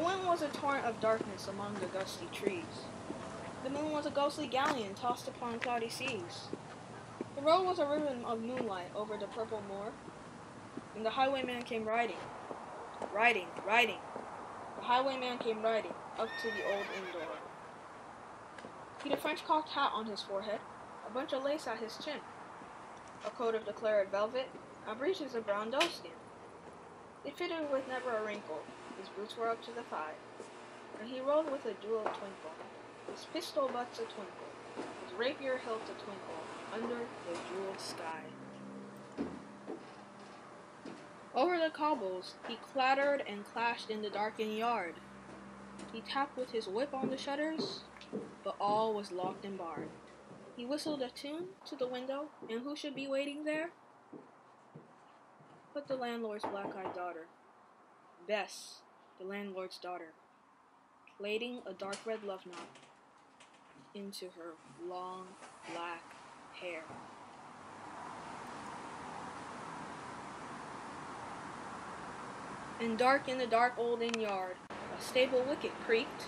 wind was a torrent of darkness among the dusty trees. The moon was a ghostly galleon tossed upon cloudy seas. The road was a ribbon of moonlight over the purple moor, and the highwayman came riding. Riding. The highwayman came riding up to the old inn door. He'd a French cocked hat on his forehead, a bunch of lace at his chin, a coat of the claret velvet, and breeches of brown doeskin. They fitted with never a wrinkle. His boots were up to the thigh, and he rode with a dual twinkle. His pistol butts a twinkle, his rapier hilt a twinkle, under the jeweled sky. Over the cobbles, he clattered and clashed in the darkened yard. He tapped with his whip on the shutters, but all was locked and barred. He whistled a tune to the window, and who should be waiting there but the landlord's black-eyed daughter, Bess, the landlord's daughter, plaiting a dark red love knot into her long black hair. And dark in the dark old inn yard, a stable wicket creaked,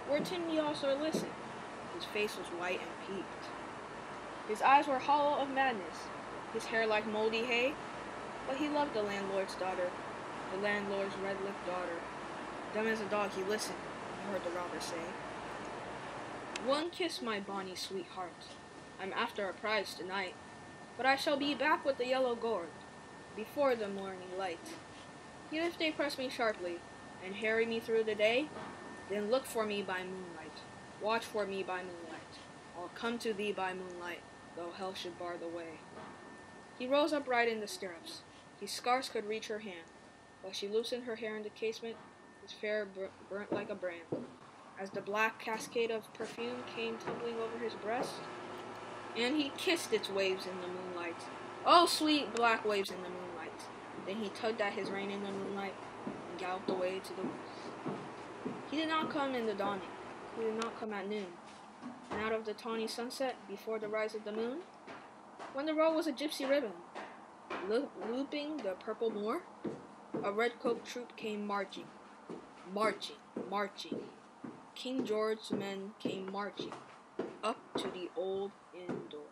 where Tim the ostler listened. His face was white and peaked. His eyes were hollow of madness, his hair like moldy hay, but he loved the landlord's daughter, the landlord's red-lipped daughter. Dumb as a dog he listened, he heard the robber say, "One kiss, my bonny sweetheart. I'm after a prize tonight, but I shall be back with the yellow gourd before the morning light. Yet if they press me sharply and harry me through the day, then look for me by moonlight, watch for me by moonlight. I'll come to thee by moonlight, though hell should bar the way." He rose upright in the stirrups. He scarce could reach her hand, but she loosened her hair in the casement, his fair burnt like a brand. As the black cascade of perfume came tumbling over his breast, and he kissed its waves in the moonlight. Oh, sweet black waves in the moonlight. Then he tugged at his rein in the moonlight and galloped away to the woods. He did not come in the dawning. He did not come at noon. And out of the tawny sunset, before the rise of the moon, when the road was a gypsy ribbon, looping the purple moor, a red-coat troop came marching. King George's men came marching up to the old inn door.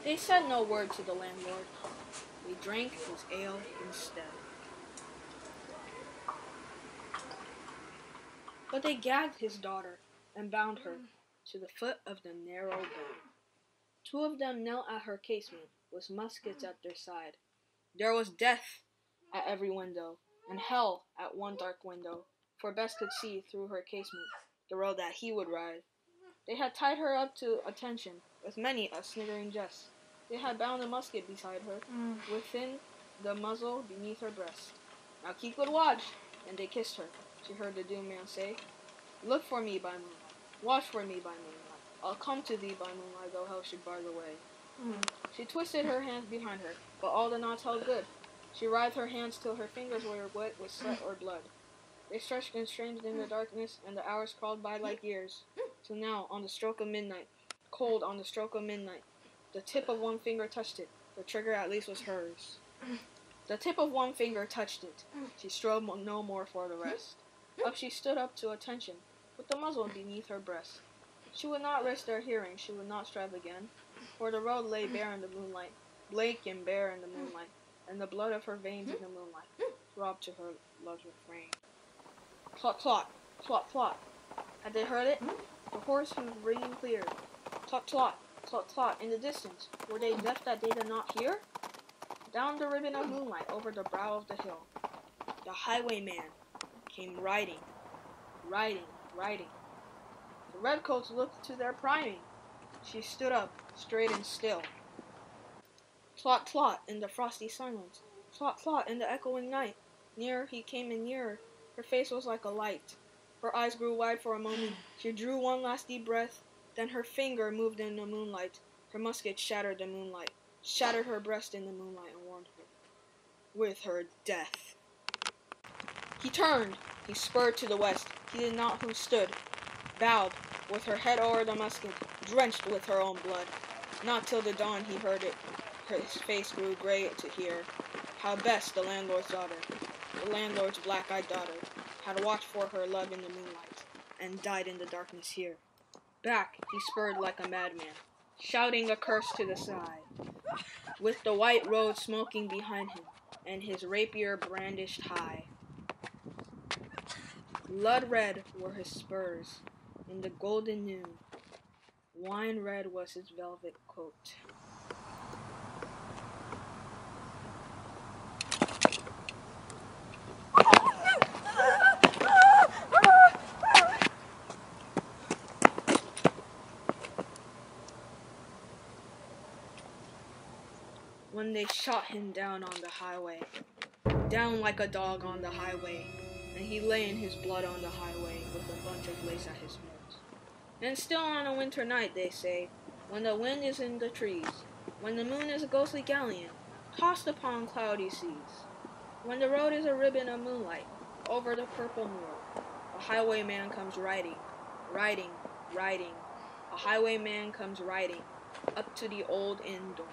They said no word to the landlord. They drank his ale instead. But they gagged his daughter and bound her to the foot of the narrow bed. Two of them knelt at her casement, with muskets at their side. There was death at every window, and hell at one dark window, for Bess could see through her casement the road that he would ride. They had tied her up to attention, with many a sniggering jest. They had bound a musket beside her, within the muzzle beneath her breast. "Now keep good watch," and they kissed her. She heard the doomed man say, "Look for me by moonlight, watch for me by moonlight. I'll come to thee by moonlight, though hell should bar the way." She twisted her hands behind her, but all the knots held good. She writhed her hands till her fingers were wet with sweat or blood. They stretched and strained in the darkness, and the hours crawled by like years. Till now, on the stroke of midnight, cold on the stroke of midnight, the tip of one finger touched it. The trigger at least was hers. The tip of one finger touched it. She strove no more for the rest. Up she stood up to attention, with the muzzle beneath her breast. She would not risk their hearing, she would not strive again, for the road lay bare in the moonlight, bleak and bare in the moonlight, and the blood of her veins in the moonlight throbbed to her love's refrain. Clot, clot, clot, clot. Had they heard it? The horse was ringing clear. Clot, clot, clot, clot. In the distance, were they deaf that they did not hear? Down the ribbon of moonlight, over the brow of the hill, the highwayman came riding. The redcoats looked to their priming. She stood up, straight and still. Clot, clot, in the frosty silence. Clot, clot, in the echoing night. Nearer he came and nearer. Her face was like a light. Her eyes grew wide for a moment. She drew one last deep breath. Then her finger moved in the moonlight. Her musket shattered the moonlight, shattered her breast in the moonlight, and warned her. with her death. He turned. He spurred to the west. He did not who stood, bowed, with her head o'er the musket, drenched with her own blood. Not till the dawn he heard it. His face grew gray to hear how Bess, the landlord's daughter, the landlord's black-eyed daughter, had watched for her love in the moonlight, and died in the darkness here. Back he spurred like a madman, shouting a curse to the sky, with the white road smoking behind him, and his rapier brandished high. Blood red were his spurs in the golden noon. Wine red was his velvet coat. When they shot him down on the highway, down like a dog on the highway, and he lay in his blood on the highway with a bunch of lace at his nose. And still on a winter night, they say, when the wind is in the trees, when the moon is a ghostly galleon, tossed upon cloudy seas, when the road is a ribbon of moonlight, over the purple moor, a highwayman comes riding, riding, riding, a highwayman comes riding, up to the old inn door.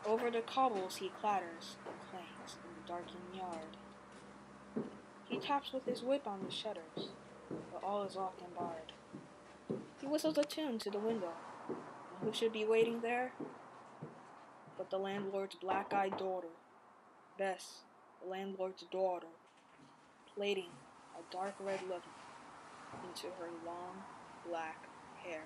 Over the cobbles he clatters and clangs in the darkened yard. He taps with his whip on the shutters, but all is locked and barred. He whistles a tune to the window, and who should be waiting there but the landlord's black-eyed daughter, Bess, the landlord's daughter, plaiting a dark red look into her long black hair.